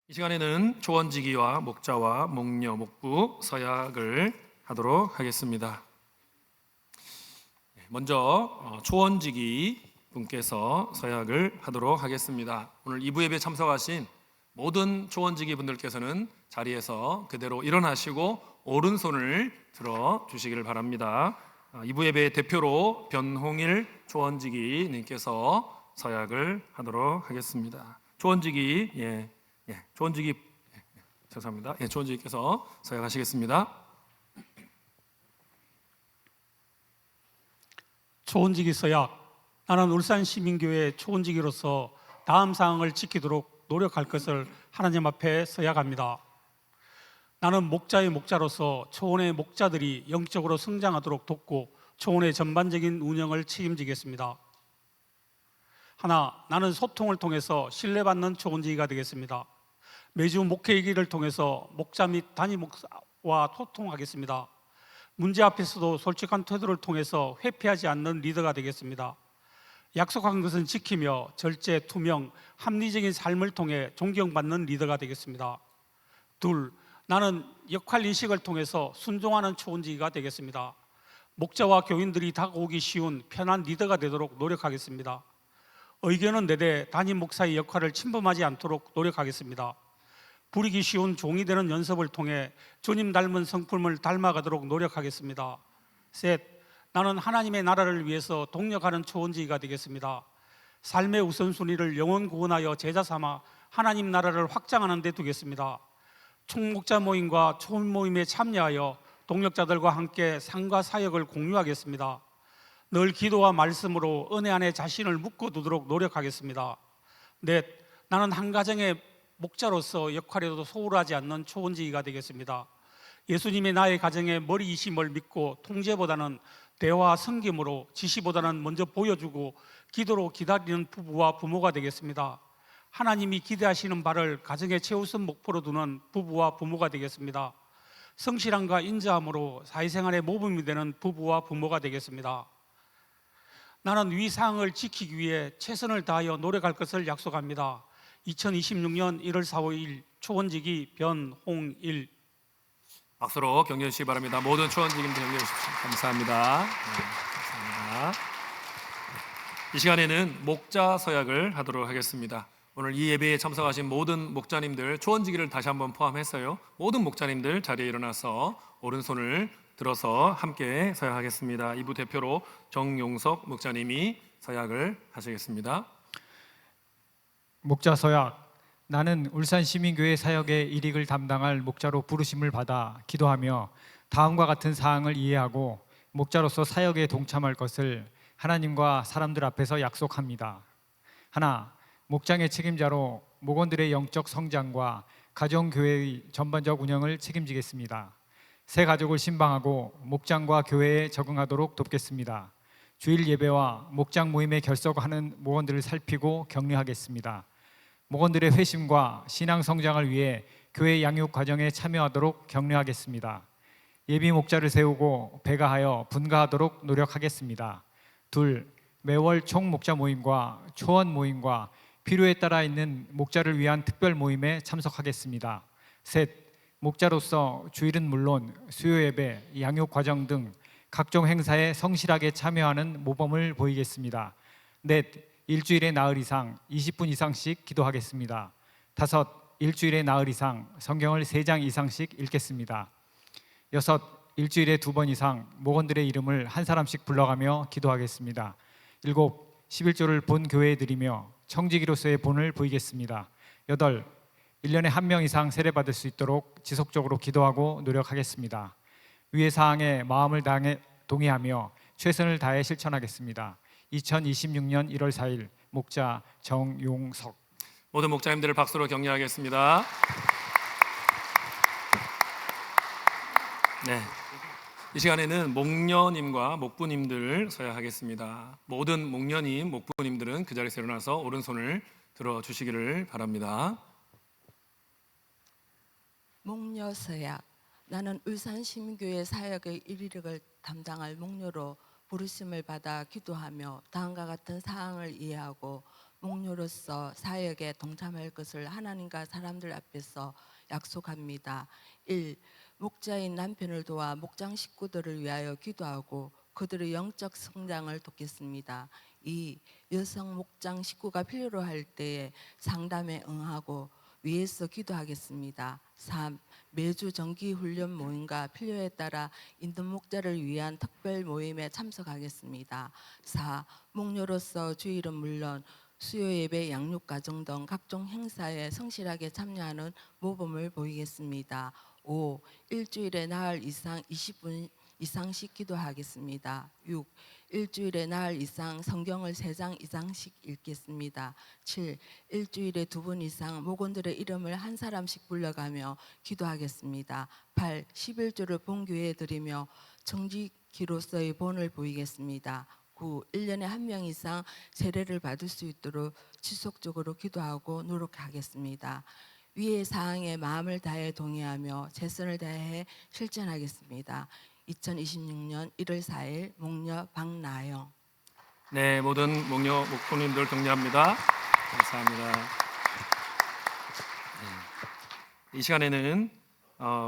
이 시간에는 초원지기와 목자와 목녀, 목부, 서약을 하도록 하겠습니다. 먼저 초원지기 분께서 서약을 하도록 하겠습니다. 오늘 2부 예배 참석하신 모든 초원지기 분들께서는 자리에서 그대로 일어나시고 오른손을 들어 주시기를 바랍니다. 2부 예배 대표로 변홍일 초원지기 님께서 서약을 하도록 하겠습니다. 초원지기 초원지기 죄송합니다. 초원지기께서 서약하시겠습니다. 초원지기 서약. 나는 울산시민교회 초원지기로서 다음 사항을 지키도록 노력할 것을 하나님 앞에 서약합니다. 나는 목자의 목자로서 초원의 목자들이 영적으로 성장하도록 돕고 초원의 전반적인 운영을 책임지겠습니다. 하나, 나는 소통을 통해서 신뢰받는 초원지기가 되겠습니다. 매주 목회기를 통해서 목자 및 단임 목사와 소통하겠습니다. 문제 앞에서도 솔직한 태도를 통해서 회피하지 않는 리더가 되겠습니다. 약속한 것은 지키며 절제, 투명, 합리적인 삶을 통해 존경받는 리더가 되겠습니다. 둘, 나는 역할인식을 통해서 순종하는 초원지기가 되겠습니다. 목자와 교인들이 다가오기 쉬운 편한 리더가 되도록 노력하겠습니다. 의견은 내되 담임 목사의 역할을 침범하지 않도록 노력하겠습니다. 부리기 쉬운 종이 되는 연습을 통해 주님 닮은 성품을 닮아가도록 노력하겠습니다. 셋, 나는 하나님의 나라를 위해서 동력하는 초원지기가 되겠습니다. 삶의 우선순위를 영혼 구원하여 제자 삼아 하나님 나라를 확장하는 데 두겠습니다. 총목자 모임과 초원 모임에 참여하여 동력자들과 함께 삶과 사역을 공유하겠습니다. 늘 기도와 말씀으로 은혜 안에 자신을 묶어두도록 노력하겠습니다. 넷, 나는 한 가정의 목자로서 역할에도 소홀하지 않는 초원지기가 되겠습니다. 예수님의 나의 가정의 머리이심을 믿고 통제보다는 대화 섬김으로 지시보다는 먼저 보여주고 기도로 기다리는 부부와 부모가 되겠습니다. 하나님이 기대하시는 바를 가정의 최우선 목표로 두는 부부와 부모가 되겠습니다. 성실함과 인자함으로 사회생활의 모범이 되는 부부와 부모가 되겠습니다. 나는 위 사항을 지키기 위해 최선을 다하여 노력할 것을 약속합니다. 2026년 1월 4, 5일 초원지기 변홍일. 박수로 격려해 주시기 바랍니다. 모든 초원지기님들 격려해 주십시오. 감사합니다. 감사합니다. 이 시간에는 목자 서약을 하도록 하겠습니다. 오늘 이 예배에 참석하신 모든 목자님들, 초원지기를 다시 한번 포함해서요, 모든 목자님들 자리에 일어나서 오른손을 들어서 함께 서약하겠습니다. 이부 대표로 정용석 목자님이 서약을 하시겠습니다. 목자 서약. 나는 울산시민교회 사역의 일익을 담당할 목자로 부르심을 받아 기도하며 다음과 같은 사항을 이해하고 목자로서 사역에 동참할 것을 하나님과 사람들 앞에서 약속합니다. 하나, 목장의 책임자로 목원들의 영적 성장과 가정교회의 전반적 운영을 책임지겠습니다. 새 가족을 신방하고 목장과 교회에 적응하도록 돕겠습니다. 주일 예배와 목장 모임에 결석하는 목원들을 살피고 격려하겠습니다. 목원들의 회심과 신앙 성장을 위해 교회 양육 과정에 참여하도록 격려하겠습니다. 예비 목자를 세우고 배가하여 분가하도록 노력하겠습니다. 둘, 매월 총목자 모임과 초원 모임과 필요에 따라 있는 목자를 위한 특별 모임에 참석하겠습니다. 셋, 목자로서 주일은 물론 수요 예배, 양육 과정 등 각종 행사에 성실하게 참여하는 모범을 보이겠습니다. 넷, 일주일에 나흘 이상 20분 이상씩 기도하겠습니다. 다섯, 일주일에 나흘 이상 성경을 3장 이상씩 읽겠습니다. 여섯, 일주일에 2번 이상 목원들의 이름을 한 사람씩 불러가며 기도하겠습니다. 일곱, 11조를 본 교회에 드리며 청지기로서의 본을 보이겠습니다. 여덟, 1년에 1명 이상 세례받을 수 있도록 지속적으로 기도하고 노력하겠습니다. 위의 사항에 마음을 다해 동의하며 최선을 다해 실천하겠습니다. 2026년 1월 4일 목자 정용석. 모든 목자님들을 박수로 격려하겠습니다. 네, 이 시간에는 목녀님과 목부님들 서약하겠습니다. 모든 목녀님, 목부님들은 그 자리에서 일어나서 오른손을 들어주시기를 바랍니다. 목녀 서약. 나는 울산시민교회 사역의 일익을 담당할 목녀로 부르심을 받아 기도하며 다음과 같은 사항을 이해하고 목료로서 사역에 동참할 것을 하나님과 사람들 앞에서 약속합니다. 1. 목자인 남편을 도와 목장 식구들을 위하여 기도하고 그들의 영적 성장을 돕겠습니다. 2. 여성 목장 식구가 필요로 할 때에 상담에 응하고 위해서 기도하겠습니다. 3. 매주 정기 훈련 모임과 필요에 따라 인도 목자를 위한 특별 모임에 참석하겠습니다. 4. 목료로서 주일은 물론 수요 예배, 양육 가정 등 각종 행사에 성실하게 참여하는 모범을 보이겠습니다. 5. 일주일에 나흘 이상 20분 이상씩 기도하겠습니다. 6. 일주일에 나흘 이상 성경을 3장 이상씩 읽겠습니다. 7. 일주일에 2번 이상 목원들의 이름을 한 사람씩 불러가며 기도하겠습니다. 8. 11조를 본교회에 드리며 정직기로서의 본을 보이겠습니다. 9. 1년에 1명 이상 세례를 받을 수 있도록 지속적으로 기도하고 노력하겠습니다. 위의 사항에 마음을 다해 동의하며 최선을 다해 실천하겠습니다. 2026년 1월 4일 목녀 박나영. 네, 모든 목녀 목포님들 격려합니다. 감사합니다. 이 시간에는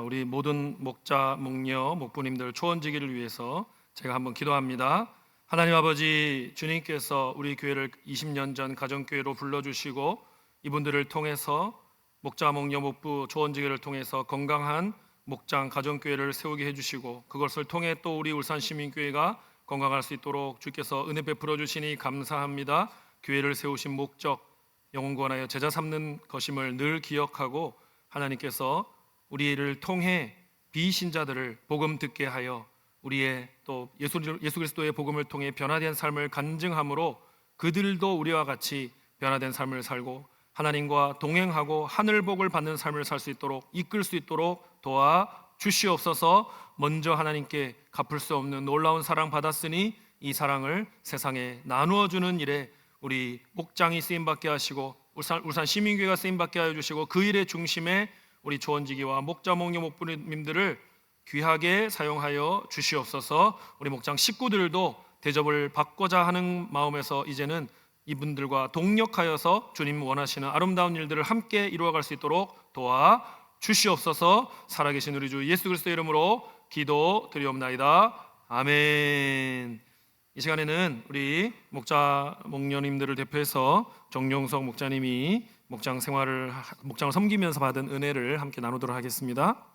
우리 모든 목자, 목녀, 목부님들 초원지기를 위해서 제가 한번 기도합니다. 하나님 아버지, 주님께서 우리 교회를 20년 전 가정교회로 불러주시고 이분들을 통해서 목자, 목녀, 목부, 초원지기를 통해서 건강한 목장, 가정교회를 세우게 해주시고 그것을 통해 또 우리 울산시민교회가 건강할 수 있도록 주께서 은혜 베풀어 주시니 감사합니다. 교회를 세우신 목적, 영원권하여 제자 삼는 것임을 늘 기억하고 하나님께서 우리를 통해 비신자들을 복음 듣게 하여 우리의 또 예수 그리스도의 복음을 통해 변화된 삶을 간증함으로 그들도 우리와 같이 변화된 삶을 살고 하나님과 동행하고 하늘복을 받는 삶을 살 수 있도록 이끌 수 있도록 도와 주시옵소서. 먼저 하나님께 갚을 수 없는 놀라운 사랑 받았으니 이 사랑을 세상에 나누어 주는 일에 우리 목장이 쓰임 받게 하시고 울산 시민교회가 쓰임 받게 하여 주시고 그 일의 중심에 우리 초원지기와 목자, 목녀, 목부님들을 귀하게 사용하여 주시옵소서. 우리 목장 식구들도 대접을 받고자 하는 마음에서 이제는 이분들과 동력하여서 주님 원하시는 아름다운 일들을 함께 이루어갈 수 있도록 도와 주시옵소서. 살아계신 우리 주 예수 그리스도의 이름으로 기도드리옵나이다. 아멘. 이 시간에는 우리 목자, 목녀님들을 대표해서 정용석 목자님이 목장을 섬기면서 받은 은혜를 함께 나누도록 하겠습니다.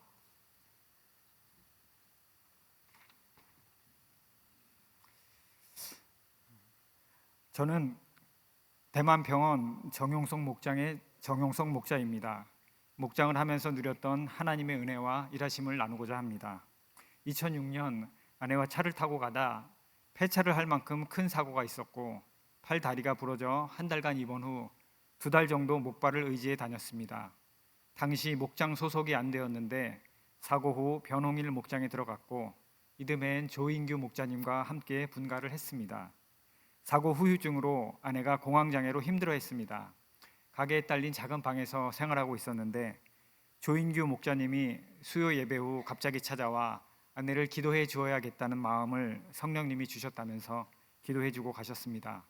저는 대만병원 정용석 목장의 정용석 목자입니다. 목장을 하면서 누렸던 하나님의 은혜와 일하심을 나누고자 합니다. 2006년 아내와 차를 타고 가다 폐차를 할 만큼 큰 사고가 있었고 팔 다리가 부러져 한 달간 입원 후 2달 정도 목발을 의지해 다녔습니다. 당시 목장 소속이 안 되었는데 사고 후 변홍일 목장에 들어갔고 이듬해엔 조인규 목자님과 함께 분가를 했습니다. 사고 후유증으로 아내가 공황장애로 힘들어했습니다. 가게에 딸린 작은 방에서 생활하고 있었는데 조인규 목자님이 수요 예배 후 갑자기 찾아와 아내를 기도해 주어야겠다는 마음을 성령님이 주셨다면서 기도해 주고 가셨습니다.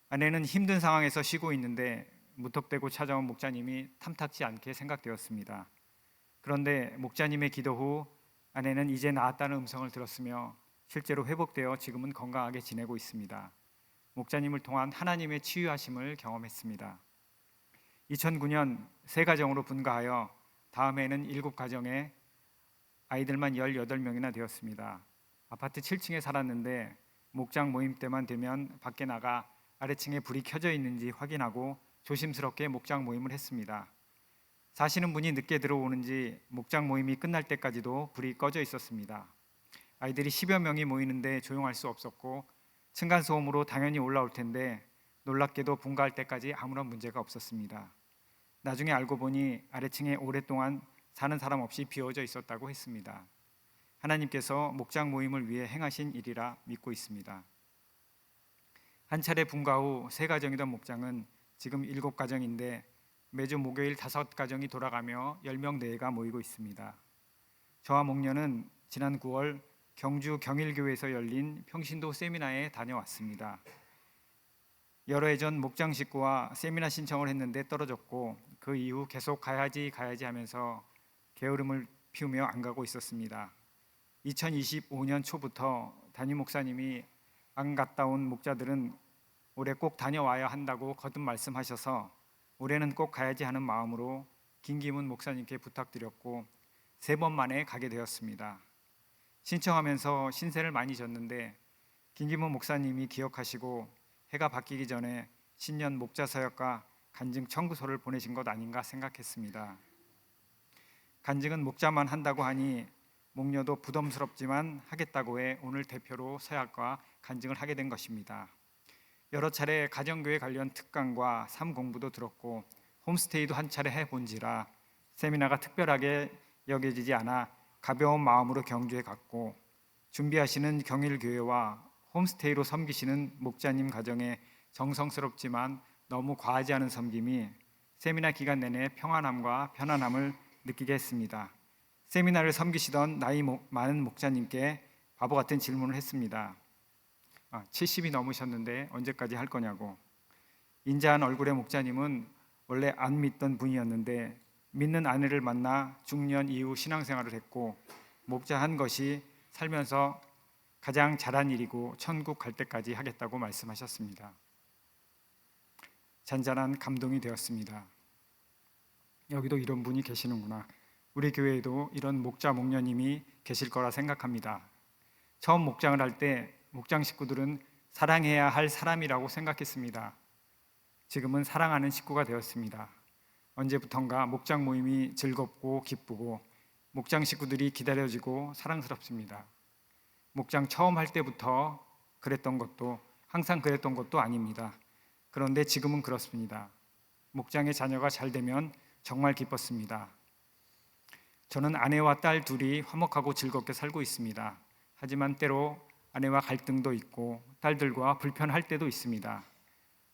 아내는 힘든 상황에서 쉬고 있는데 무턱대고 찾아온 목자님이 탐탁지 않게 생각되었습니다. 그런데 목자님의 기도 후 아내는 이제 나았다는 음성을 들었으며 실제로 회복되어 지금은 건강하게 지내고 있습니다. 목자님을 통한 하나님의 치유하심을 경험했습니다. 2009년 세 가정으로 분가하여 다음해에는 7가정에 아이들만 18명이나 되었습니다. 아파트 7층에 살았는데 목장 모임 때만 되면 밖에 나가 아래층에 불이 켜져 있는지 확인하고 조심스럽게 목장 모임을 했습니다. 사시는 분이 늦게 들어오는지 목장 모임이 끝날 때까지도 불이 꺼져 있었습니다. 아이들이 10여 명이 모이는데 조용할 수 없었고 층간소음으로 당연히 올라올 텐데 놀랍게도 분가할 때까지 아무런 문제가 없었습니다. 나중에 알고 보니 아래층에 오랫동안 사는 사람 없이 비워져 있었다고 했습니다. 하나님께서 목장 모임을 위해 행하신 일이라 믿고 있습니다. 한 차례 분가 후 3가정이던 목장은 지금 7가정인데 매주 목요일 5가정이 돌아가며 10명 내외가 모이고 있습니다. 저와 목녀는 지난 9월 경주 경일교회에서 열린 평신도 세미나에 다녀왔습니다. 여러 해 전 목장 식구와 세미나 신청을 했는데 떨어졌고 그 이후 계속 가야지 하면서 게으름을 피우며 안 가고 있었습니다. 2025년 초부터 담임 목사님이 안 갔다 온 목자들은 올해 꼭 다녀와야 한다고 거듭 말씀하셔서 올해는 꼭 가야지 하는 마음으로 김기문 목사님께 부탁드렸고 3번 만에 가게 되었습니다. 신청하면서 신세를 많이 졌는데 김기문 목사님이 기억하시고 해가 바뀌기 전에 신년 목자 서약과 간증 청구서를 보내신 것 아닌가 생각했습니다. 간증은 목자만 한다고 하니 목녀도 부담스럽지만 하겠다고 해 오늘 대표로 서약과 간증을 하게 된 것입니다. 여러 차례 가정교회 관련 특강과 삶 공부도 들었고 홈스테이도 한 차례 해본지라 세미나가 특별하게 여겨지지 않아 가벼운 마음으로 경주에 갔고 준비하시는 경일교회와 홈스테이로 섬기시는 목자님 가정에 정성스럽지만 너무 과하지 않은 섬김이 세미나 기간 내내 평안함과 편안함을 느끼게 했습니다. 세미나를 섬기시던 나이 많은 목자님께 바보 같은 질문을 했습니다. 70이 넘으셨는데 언제까지 할 거냐고. 인자한 얼굴의 목자님은 원래 안 믿던 분이었는데 믿는 아내를 만나 중년 이후 신앙생활을 했고 목자한 것이 살면서 가장 잘한 일이고 천국 갈 때까지 하겠다고 말씀하셨습니다. 잔잔한 감동이 되었습니다. 여기도 이런 분이 계시는구나. 우리 교회에도 이런 목자 목녀님이 계실 거라 생각합니다. 처음 목장을 할 때 목장 식구들은 사랑해야 할 사람이라고 생각했습니다. 지금은 사랑하는 식구가 되었습니다. 언제부턴가 목장 모임이 즐겁고 기쁘고 목장 식구들이 기다려지고 사랑스럽습니다. 목장 처음 할 때부터 그랬던 것도 항상 그랬던 것도 아닙니다. 그런데 지금은 그렇습니다. 목장의 자녀가 잘 되면 정말 기뻤습니다. 저는 아내와 딸 둘이 화목하고 즐겁게 살고 있습니다. 하지만 때로 아내와 갈등도 있고 딸들과 불편할 때도 있습니다.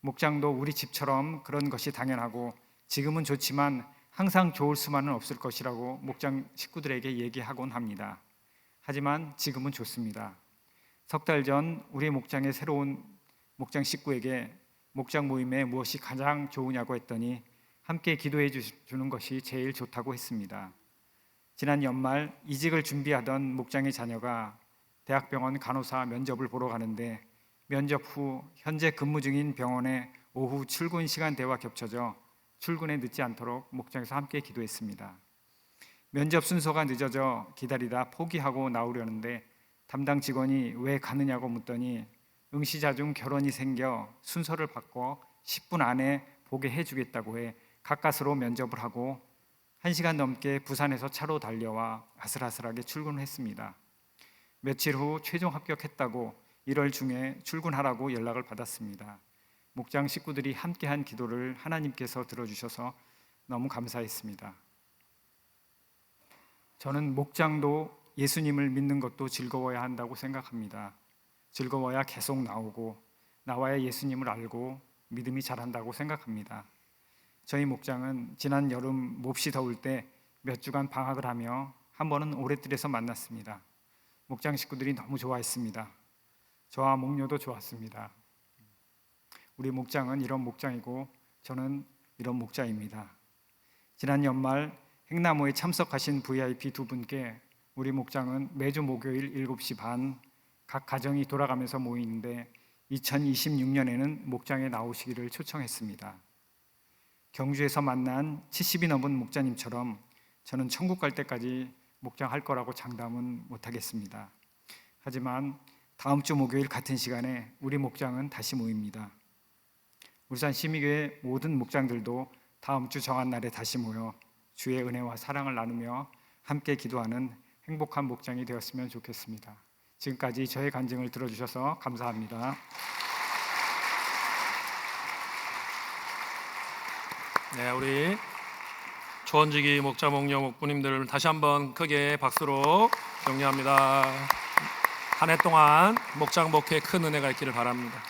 목장도 우리 집처럼 그런 것이 당연하고 지금은 좋지만 항상 좋을 수만은 없을 것이라고 목장 식구들에게 얘기하곤 합니다. 하지만 지금은 좋습니다. 석 달 전 우리 목장의 새로운 목장 식구에게 목장 모임에 무엇이 가장 좋으냐고 했더니 함께 기도해 주는 것이 제일 좋다고 했습니다. 지난 연말 이직을 준비하던 목장의 자녀가 대학병원 간호사 면접을 보러 가는데 면접 후 현재 근무 중인 병원에 오후 출근 시간대와 겹쳐져 출근에 늦지 않도록 목장에서 함께 기도했습니다. 면접 순서가 늦어져 기다리다 포기하고 나오려는데 담당 직원이 왜 가느냐고 묻더니 응시자 중 결혼이 생겨 순서를 바꿔 10분 안에 보게 해주겠다고 해 가까스로 면접을 하고 1시간 넘게 부산에서 차로 달려와 아슬아슬하게 출근을 했습니다. 며칠 후 최종 합격했다고 1월 중에 출근하라고 연락을 받았습니다. 목장 식구들이 함께한 기도를 하나님께서 들어주셔서 너무 감사했습니다. 저는 목장도 예수님을 믿는 것도 즐거워야 한다고 생각합니다. 즐거워야 계속 나오고 나와야 예수님을 알고 믿음이 자란다고 생각합니다. 저희 목장은 지난 여름 몹시 더울 때 몇 주간 방학을 하며 한 번은 오랫길에서 만났습니다. 목장 식구들이 너무 좋아했습니다. 저와 목녀도 좋았습니다. 우리 목장은 이런 목장이고 저는 이런 목자입니다. 지난 연말 행나무에 참석하신 VIP 두 분께 우리 목장은 매주 목요일 7시 반 각 가정이 돌아가면서 모이는데 2026년에는 목장에 나오시기를 초청했습니다. 경주에서 만난 70이 넘은 목자님처럼 저는 천국 갈 때까지 목장할 거라고 장담은 못하겠습니다. 하지만 다음 주 목요일 같은 시간에 우리 목장은 다시 모입니다. 울산 시민교회 모든 목장들도 다음 주 정한 날에 다시 모여 주의 은혜와 사랑을 나누며 함께 기도하는 행복한 목장이 되었으면 좋겠습니다. 지금까지 저의 간증을 들어주셔서 감사합니다. 네, 우리 초원지기 목자 목녀 목부님들을 다시 한번 크게 박수로 격려합니다. 한 해 동안 목장 목회에 큰 은혜가 있기를 바랍니다.